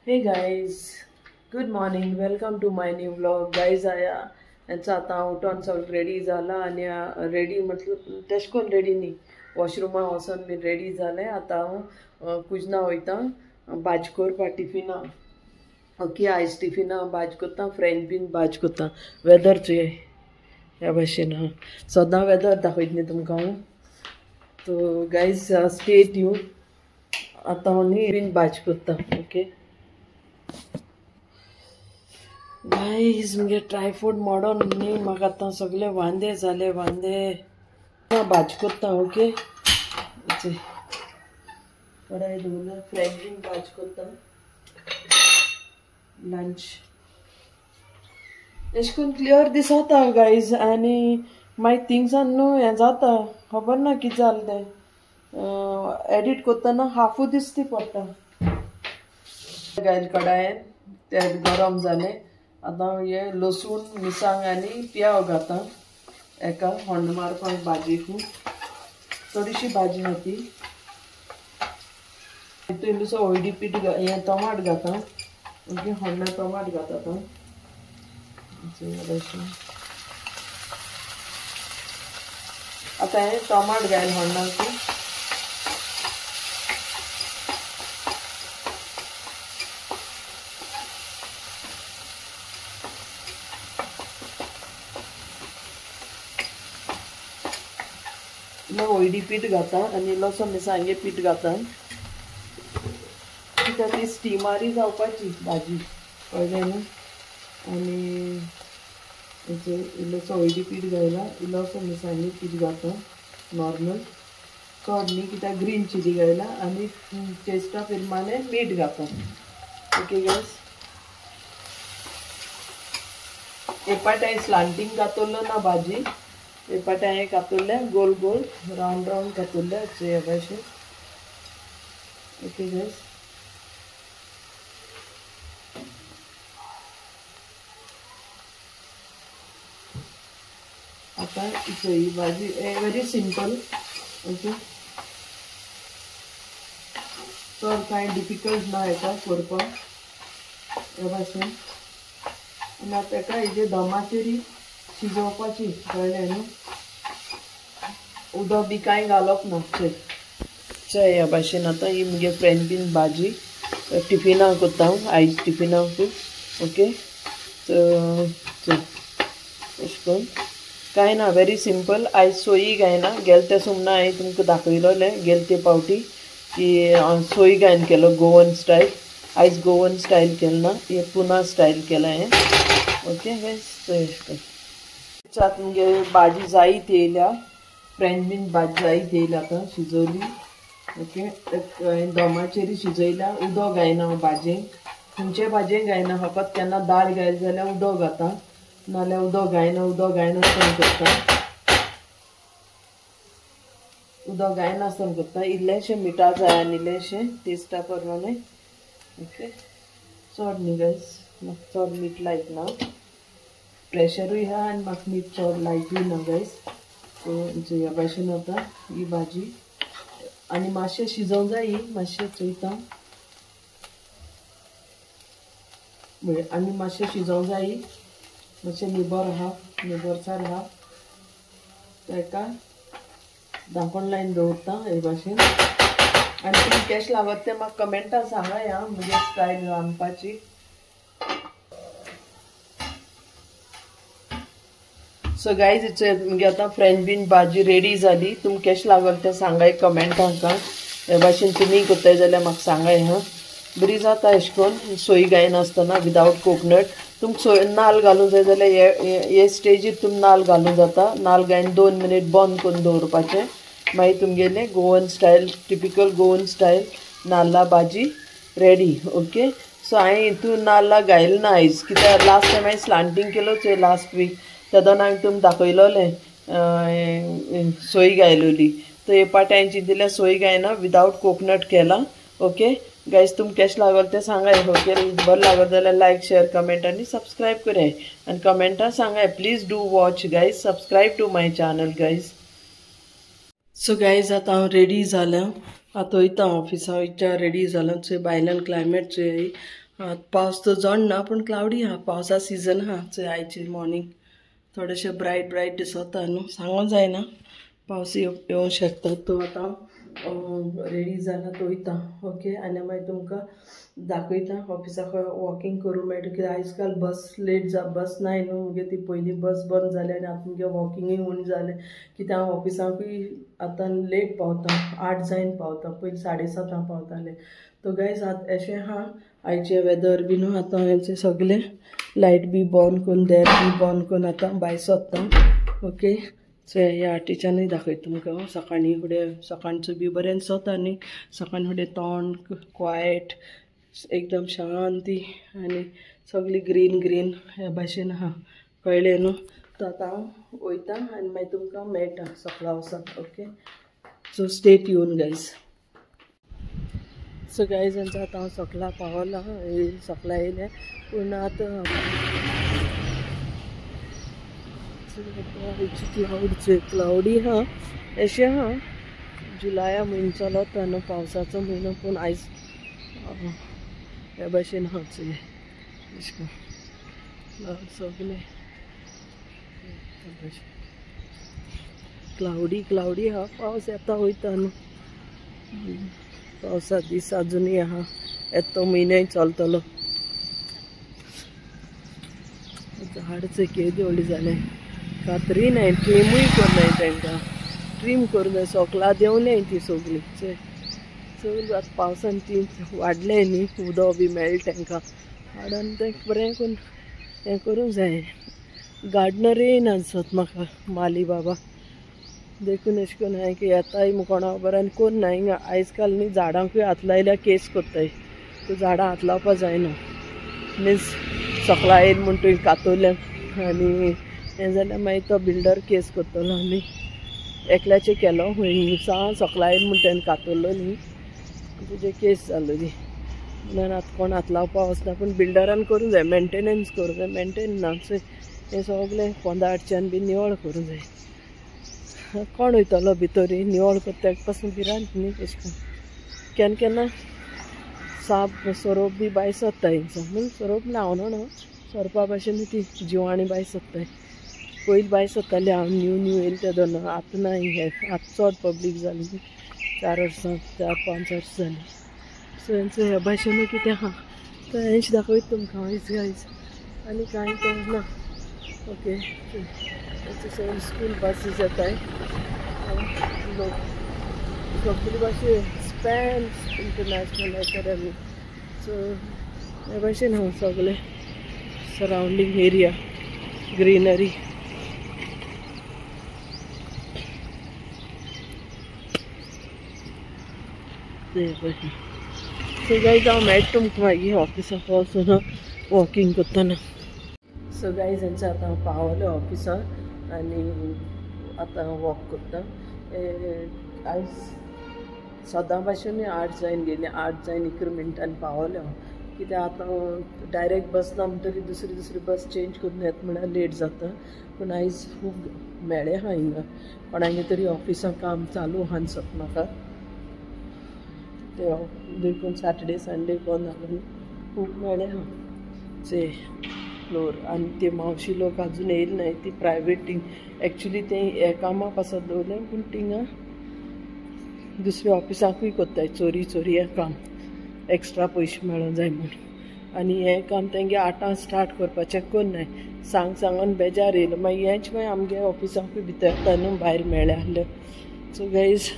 Hey guys, good morning. Welcome to my new vlog. Guys, यांचा आता उठून सगळं रेडी झाला आणि रेडी मतलब तेश कोन रेडी न्ही वॉशरूमा वचून बी रेडी जालें. आतां कुजना वयता भाजी करपा टिफिना. ओके, आयज टिफिना भाजी करता, फ्रेंच बीन भाजी करता. वेदर चोय ह्या भाशेन हा सदां वेदर दाखयत न्ही तुमकां हांव. तो गायज स्टे ट्यून. आतां न्ही बीन भाजी करता. ओके गाइस, मुगे ट्रायफूड मोडोन न्ही म्हाका आतां सगळे वांदे जाले. भाजी करता. ओके, कडाई दवरला, फ्रेंच बीन भाजी करता लंच. एश कोन क्लियर दिसता गाइज आनी मागीर थिंग्सान न्हू हें जाता, खबर ना कितें जालें तें. एडिट करतना हाफू दिसती पडटा. गायज कडायेन तें गरम जालें. आतां हे लसूण मिरसांग आनी पियाव घाता एका होंड मारपाक भाजयेक. थोडीशी भाजी आहा ती. हितून इल्लोसो हळदी पीठ हें टमाट घाता. ओके, होंडा टमाट घाता आतां. आतां हें टमाट घायल होंडाक. इल्लो हळदी पीठ घाता आनी इल्लोसो मिरसांगे पीठ घाता. कित्याक ती स्टिमारी जावपाची भाजी, कळ्ळें न्हू. आनी इल्लोसो हळदी पीठ घायला, इल्लोसो मिरसांगे पीठ घाता नॉर्मल. चड न्ही कित्याक ग्रीन चिली घायला. आनी टेस्टा प्रमाणे मीठ घाता. ओके गायज, एक पाटी स्लांटींग घातलो ना भाजी, एक पाटी हांवें कातरलें गोल गोल राउंड राउंड कातरलें हे भाशेन. ओके गायज, आतां ही भाजी वेरी सिंपल. ओके, चड कांय डिफिकल्ट ना हेका करपाक हे भाशेन. आनी आतां तेका हेजे दमाचेर शिजोवपाची, कळ्ळें न्हू. उदक बी कांय घालप ना. चे ह्या भाशेन आतां ही मुगे फ्रेंच बीन भाजी टिफिना करता हांव आयज टिफिनाक. ओके, अशें करून कांय ना, वेरी सिंपल. आयज सोयी घायना, गेल ते सुमना हांवें तुमकां दाखयलोलें गेल ते पावटी की सोयी घायन केलो गोवन स्टायल. आयज गोवन स्टायल केलो ना, हे पुना स्टायल केला हें. ओके गायज, आतां मुगे भाजी जायत येयल्या, फ्रेंच बीन भाजी जायत येयल्या आतां शिजोवली. ओके, हांवें दमाचेर शिजयल्या, उदक घायना भाजयेक. खंयचे भाजयेक घायना, फकत केन्ना दाळ घायली जाल्यार उदक घाता, नाल्यार उदक घायना आसतना करता. उदक घायना आसतना करता. इल्लेशें मिठा जाय आनी इल्लेशें टेस्टा प्रमाणे. ओके, चड न्ही गायज, म्हाका चड मीठ लायक ना. प्रेशरूय आहा आनी म्हाका मीठ चड लायकूय ना गायज. सो ह्या भाशेन आतां ही भाजी आनी मातशें शिजोवंक जाय. मातशें चोयता आनी मातशें शिजोवंक जाय. मातशें निबरसार आहा तेका धांपण लायन दवरता हे भाशेन. आनी तुमी केश लागत तें म्हाका कमेंटां सांगाय आं मुगे स्टायल रांदपाची. सो गायज, मुगे आतां फ्रेंच बीन भाजी रेडी जाली. तुमकां केश लागल तें सांगाय कमेंटांक. हे भाशेन तुमी करताय जाल्यार म्हाका सांगाय हां. बरी जाता अशें करून सोय घायनासतना विदावट कोकोनट. तुमकां सोय नाल्ल घालूंक जाय जाल्यार हे स्टेजीर तुमी नाल्ल घालूंक जाता. नाल्ल घायन 2 मिनीट बंद करून दवरपाचें. मागीर तुमगेलें Goan style, typical Goan style नाल्ला भाजी रेडी. ओके, सो हांवें हितून नाल्ला घायलें ना आयज, कित्याक लास्ट टायम हांवें स्लांटींग केलोच लास्ट वीक. तेदोन हांवें तुमकां दाखयलोलें सोय घायलोली. तो हे पाटी हांवें चिंतिल्लें सोय घायना, विदावट कोकोनट केला. ओके गायज, तुमकां केश लागल तें सांगाय. ओके, बरें लागत जाल्यार लायक शेअर कमेंट आनी सबस्क्रायब कराय. आनी कमेंटां सांगाय. Please do watch guys, subscribe to my channel guys. So guys, आतां हांव रेडी जालें. आतां वयता ऑफिसा वयच्या रेडी जालां. चोय भायल्यान क्लायमेट चोय पावस तो जडना पण क्लाउडी हा पावसा सीजन हा आयचे मॉर्निंग थोडेशे ब्राईट ब्राईट दिसता न्हू सांगूंक जायना पावस येवंक शकता तो आता रेडी जाला तो वयता ओके आनी मागीर तुमकां दाखयता ऑफिसाक वॉकिंग करूं मेळटा कित्याक आयज काल बस लेट जा बस नाय न्हू मुगे ती पयली बस बंद जाली आनी आतां मुगे वॉकिंगूय उणी जालें कित्याक हांव ऑफिसाकूय आतां लेट पावता 8 जायन पावता पयलीं 7:30 पावतालें तो गायज आतां अशें हा आयचे वेदर बी न्हू आतां हेंचे सगळें लायट बी बंद करून देर बी बंद करून आतां भायर सोदता ओके सो ह्या आर्टिच्यानूय दाखयता तुमकां सकाळी फुडें सकाळचो बी बरें सोता न्ही सकाळी फुडें तोंड क्वायट एकदम शांती आनी सगळी ग्रीन ग्रीन ह्या भाशेन आहा कळ्ळें न्हू तो आतां हांव वयता आनी मागीर तुमकां मेळटा सकाळ वचोन okay so stay tune guys so guys आतां हांव सकाळ पावला सकाळ येयलें पूण आतां क्लाउडी हा अशें हा जुलया म्हयनो चलता न्हू पावसाचो म्हयनो पूण आयज ह्या भाशेन हा सगळें क्लाउडी क्लाउडी हा पावस येता वयता न्हू पावसा दीस अजुनूय आहा येतो म्हयनोय चलतलो झाडाचे केदी व्हडली जालें कातरी नाय ट्रिमूय करनाय तांकां ट्रीम करूं सोकला देंवनाय ती सगळीं सगळीं आतां पावसान ती वाडलें न्ही उदक बी मेळ्ळें तांकां हाडून तें बरें करून हें करूंक जाय गार्डनरय ना दिसत म्हाका माली बाबा देखून अशें करून हांवें की येताय कोणा खबर आनी कोन्ना हिंगा आयज काल न्ही झाडांकूय हात लायल्यार केस कोत्ताय तूं झाडां हात लावपा जायना मिन्स सकाळ येयले म्हूण तुवें कातोवलें आनी हें जाल्यार मागीर तो बिल्डर केस कोत्तलो आनी एकल्याचें केलो खंय सकाळ येयले म्हूण तेणें कातरलो न्ही तुजें केस जालोली म्हणून आतां कोण हात लावपा वचना पूण बिल्डरान करूंक जाय मेंटेनन्स करूंक जाय मेंटेन ना हें सगळें पोंदाडच्यान बी निवळ करूंक जाय कोण वयतलो भितर निवळ करता ताका पासून भिरांत न्ही अशें करून केन्ना केन्ना साप सोरोप बी भायर सोदता हिंगसर म्हूण सोरोप लावना न्हू सोरपा भाशेन ती जिवाणी भायर सोदताय पयलीं भायर सोदताली हांव न्यू येयले ते दोन आतां ना हे आतां चड पब्लीक जाली 4 वर्सां 4-5 वर्सां जालीं सो हेंचो ह्या भाशेन कितें आहा तो हेंच दाखयता तुमकां आयज आनी कांय ना ओके सगळी स्कूल बसीस येताय लोक सगळी भाशे स्पॅन इंटरनॅशनल अकॅडमी सो ह्या भाशेन हांव सगळें surrounding area greenery so guys हांव मेळटा तुमकां मागीर ऑफिसाक वचून वॉकिंग करतना सो गायज हेंचें आतां हांव पावलें ऑफिसाक आनी आतां वॉक करता आयज सदां भाशेन 8 जायन गेलीं 8 जायन 11 मिनटांनी पावलें हांव कित्याक आतां डायरेक्ट बस ना म्हणटकीर दुसरी बस चेंज करून येता म्हळ्यार लेट जाता पूण आयज खूब मेळ्ळें आहा हिंगा कोणागेर तरी ऑफिसां काम चालू आहा दिसता म्हाका ते देखून सॅटर्डे संडे बंद आहा खूब मेळ्ळें आहा चे फ्लोर आनी ते मावशी लोक अजून येयले नाय ती प्रायवेट एक्चुली ते हे कामाक पासत दवरलें पूण थिंगा दुसऱ्या ऑफिसाकूय कोत्ताय चोरी हें काम एक्स्ट्रा पयशे मेळोंक जाय म्हूण आनी हें काम तेंगे 8 स्टार्ट करपाचें कोन्नाय सांगून बेजार येयलो मागीर हेंच मागीर आमगे ऑफिसाकूय भितर येता न्हू भायर मेळ्ळें आहलें सो गायज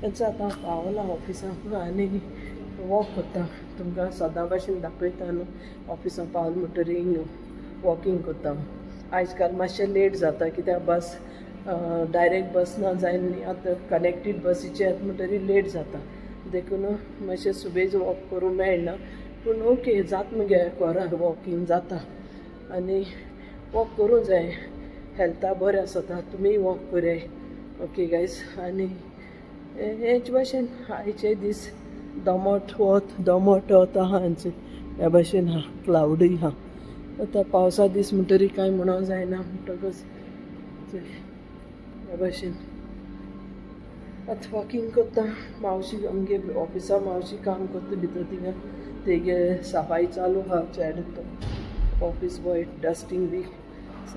हेंचो आतां हांव पावलां ऑफिसाक आनी वॉक करता तुमकां सदां भाशेन दाखयता न्हू ऑफिसाक पावलें म्हणटरी वॉकिंग करता आयज काल मातशें लेट जाता कित्याक बस डायरेक्ट बस ना जायन न्ही आतां कनेक्टेड बसीचे येता म्हणटरी लेट जाता देखून मातशें सुबेज वॉक करूं मेळना पूण ओके जाता मगे घरार वॉकिंग जाता आनी वॉक करूं जाय हेल्था बरें आसता तुमी वॉक कराय ओके गायज आनी हेच भाशेन आयचे दीस दमट वत आहा हांचे ह्या भाशेन आहा क्लाउडूय आहा आतां पावसा दीस म्हणटरी कांय म्हणोंक जायना म्हणटकच ह्या भाशेन आतां वॉकिंग करता मावशी आमगे ऑफिसा मावशी काम करता भितर थिंगा तेगे सफाई चालू हा चेड ऑफिस बॉय डस्टिंग बी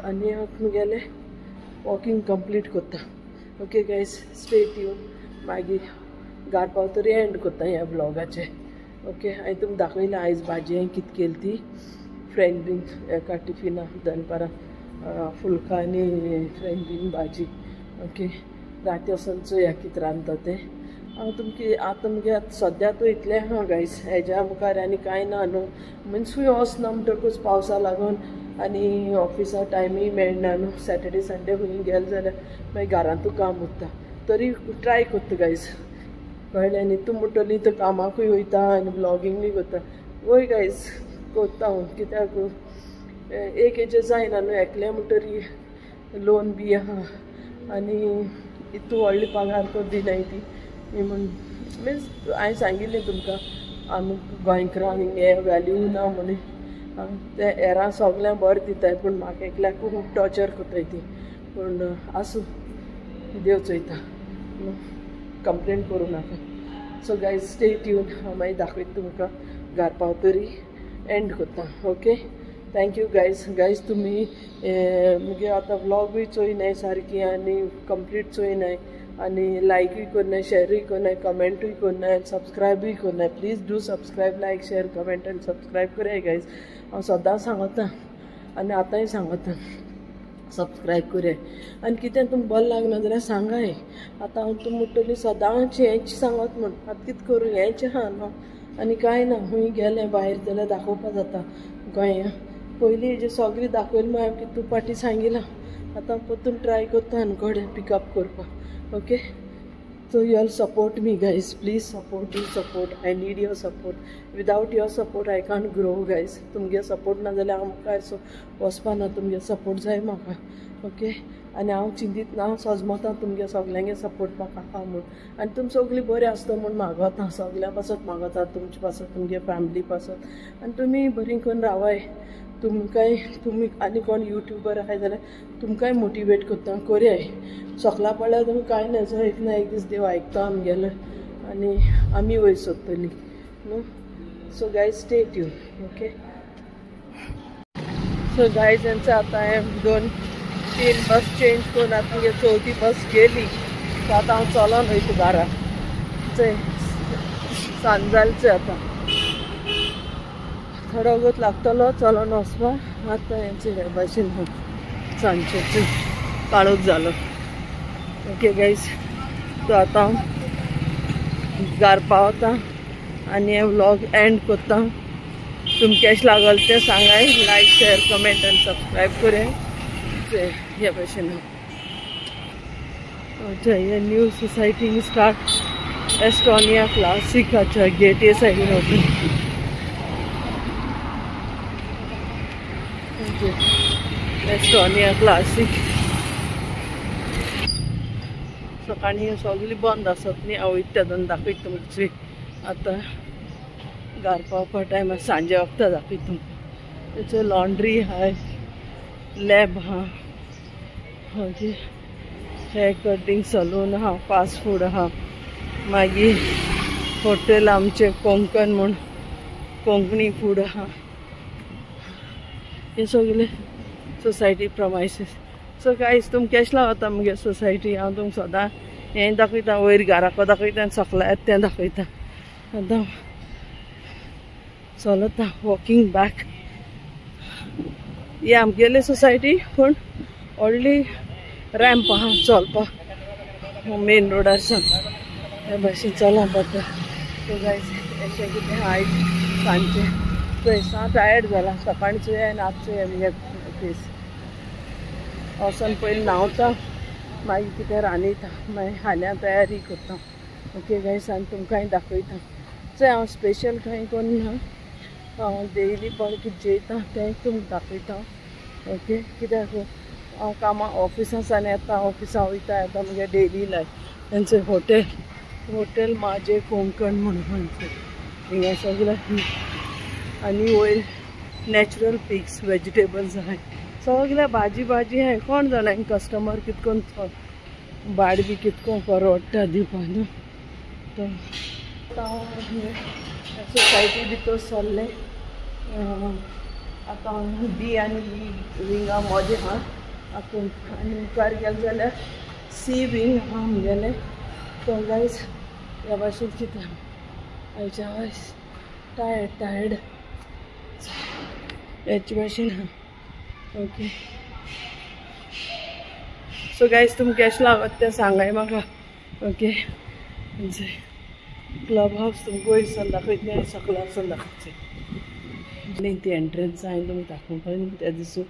आनी हांव मुगेलें वॉकिंग कंप्लीट कोत्ता. Okay guys stay tune. मागीर घार पावतरी एंड कोत्ता ह्या ब्लॉगाचे. ओके हांवें तुमकां दाखयलां आयज भाजी हांवें कितें केली ती फ्रेंच बीन एका टिफिना दनपारां फुलका आनी फ्रेंच बीन भाजी. ओके राती वचून चोया कितें रांदता तें हांव तुमकां आतां मुगे सद्या तो इतलें आहा गायज. हेज्या मुखार आनी कांय ना न्हू. खंय वचना म्हणटकूच पावसा लागून आनी ऑफिसा टायमीय मेळना न्हू. सॅटर्डे संडे खंय गेले जाल्यार मागीर घरांतू काम उरता. तरी ट्राय कोत्ता गायज कळ्ळें न्ही. तूं म्हणटली तर कामाकूय वयता आनी ब्लॉगिंगूय करता. वय गायज कोत्ता हांव कित्याक एक हेजेर जायना न्हू. एकलें म्हणटरी लोन बी आहा आनी इतू व्हडली पगार कोण दिनाय ती म्हण मिन्स हांवें सांगिल्लें तुमकां आमी गोंयकारांक हे वॅल्यू ना म्हणून. ते हेरां सगळ्यांक बरें दिताय पूण म्हाका एकल्याक खूब टॉर्चर कोत्ताय ती. पूण आसूं देव चोयता कंप्लेन करूं नाका. So guys stay tune. हांव मागीर दाखयता तुमकां घार पावतरी एंड कोत्ता. ओके थँक्यू गायज तुमी मुगे आतां व्लॉगूय चोयनाय सारकी आनी कंप्लीट चोयनाय आनी लायकूय करनाय शेअरूय करनाय कमेंटूय करनाय सबस्क्रायबूय करनाय. Please do subscribe like share comment आनी सबस्क्रायब कराय गायज. हांव सदां सांगता आनी आतांय सांगता सबस्क्रायब कराय. आनी कितें तुमकां बरें लागना जाल्यार सांगाय. आतां हांव तुमी म्हणटली सदांचें हेंच सांगत म्हण आतां कितें करूं हेंच आहा न्हू आनी कांय ना. खंय गेलें भायर जाल्यार दाखोवपा जाता गोंया. पयलीं हेजेर सगळें दाखयलें म्हळ्यार हांवें कितू पाटी सांगिलां. आतां परतून ट्राय कोत्ता आनी घोडे पिकअप करपाक. Okay so you all support me guys. Please support I need your support. Without your support I can't grow guys. तुमगे सपोर्ट ना जाल्यार हांव मुखार वचपा ना. तुमगे सपोर्ट जाय म्हाका. ओके आनी हांव चिंतीत ना सोजमोता तुमगे सगल्यांगे सपोर्ट म्हाका आहा म्हूण. आनी तुमी सगळीं बरीं आसता म्हूण मागोता. सगल्या पासत मागोता तुमचे पासत तुमगे फॅमिली पासत आनी तुमी बरीं करून रावाय. तुमी आनी कोण युट्यूबर आहाय जाल्यार तुमकांय मोटिवेट कोत्ता कोरयाय. सोकला पडल्यार तुमी कांय ना सो एक ना एक दीस देव आयकता आमगेलें आनी आमी वयर सोदतलीं न्हू. So guys stay tune. Okay so guys हेंचो आतां हांवें 2-3 बस चेंज करून आतां मुगे 4थी बस गेली. सो आतां हांव चलोन वयता घरा. चोय सांज जालचें आतां थोडो वगत लागतलो चलोन वचपाक. आतां हेंचे हे भाशेन सांजचें काळोख जालो. ओके गायज सो आतां हांव घार पावता आनी हे व्लॉग एंड कोत्ता. तुमकां केश लागल तें सांगाय. लायक शेअर कमेंट आनी सबस्क्रायब कराय. हे भाशेन अच्छा ये new society start Estonia classic. अच्छा गेट ये साइडीन ओपन. एस्टोनिया क्लासिक सकाळी सगळी बंद आसत न्ही. हांव इत्यादन दाखयता तुमची आतां घार पावपा टायमार सांजे वखदां दाखयता तुमकां. तेचो लॉन्ड्री आहाय लॅब आहा मागीर हेअर कटिंग सलून आहा फास्ट फूड आहा मागीर हॉटेल आमचे कोंकण म्हूण कोंकणी फूड आहा. हे सगळे सोसायटी प्रमायसीस. सो गायज तुमकां केश लागता मुगे सोसायटी. हांव तुमकां सदां हें दाखयता वयर घराको दाखयता आनी सकला येता तें दाखयता. आतां चलता वॉकिंग बॅक. ही आमगेली सोसायटी पूण व्हडली रॅम्प आहा चलपाक मेन रोडार सावन. हे भाशेन चलूंक पडटा. सो गायज अशें कितें आयज सांजचें चोय सा टायर्ड जाला. सकाळचें आनी आजचें मुगे फेस वचोन पयलीं न्हांवता मागीर कितें रांदयता मागीर खाल्या तयारी करता. ओके गायज आनी तुमकांय दाखयता. चोय हांव स्पेशल कांय करना. डेली बरें कितें जेयता तें तुमकां दाखयता. ओके कित्याक हांव कामां ऑफिसा सावन येता ऑफिसा वयता येता मुगे डेली लायफ. तेंचें हॉटेल माझे कोंकण म्हणून हिंगा सगळें आनी वयर नॅचरल पिक्स वेजिटेबल्स आहाय सगळ्या भाजी आहाय. कोण जाणा कस्टमर कितकोन भाड बी कितको परवडटा दिवपा न्हू. तो कोता सोसायटी भितर सरले आतां डी आनी विंगा मजा आहा आपूण आनी मुखार गेले जाल्यार सी विंग आहा आमगेले तो गायज ह्या भाशेन कितें आयच्या वायस टायर्ड हेचे भाशेन आहा ओके सो गायज तुमकां केशें लागत तें सांगाय म्हाका ओके म्हणजे क्लब हाऊस तुमकां वयरसान दाखयतलें आनी सकयल वचून दाखयतलें ती एंट्रन्स हांवें तुमकां दाखोवपाक त्या दिसू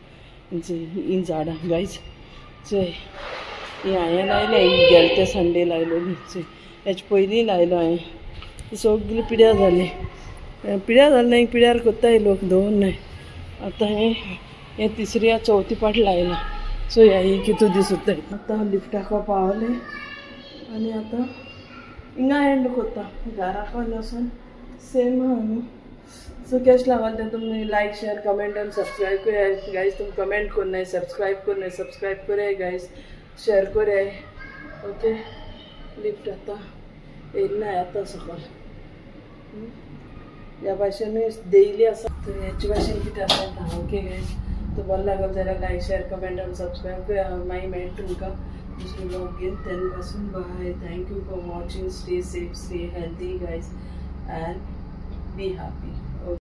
म्हणजे हीं झाडां गायज चोय ही हांवें लायलें गेले ते संडे लायलोली चोय हेचे पयलीं लायलो हांवें ती सगळी पिड्यार जाली पिड्यार जाली ना पिड्यार कोत्ताय लोक दवरनाय आतां हें तिसरी या चवथी पाट लायलां सो ह्या कितू दिसताय आतां लिफ्टाको पावले आनी आतां हिंगा एंड कोत्ता घराको वचून सेम आहा न्हू सो केश लागोन तें तुमी लायक शेअर कमेंट आनी सबस्क्रायब कराय गायज तुमी कमेंट करनाय सब्सक्रायब कराय गायज शेअर कराय ओके लिफ्ट आतां येयना आतां सकल ह्या भाशेन डेली आसा हेचे भाशेन कितें आसा ओके गायज तो बरो लागलो जाल्यार लायक शेअर कमेंट आनी सब्सक्रायब कराय मागीर मेळटा तुमकां दुसरे ब्लॉग घेवन तेन्ना पासून bye thank you for watching stay safe stay healthy guys and be happy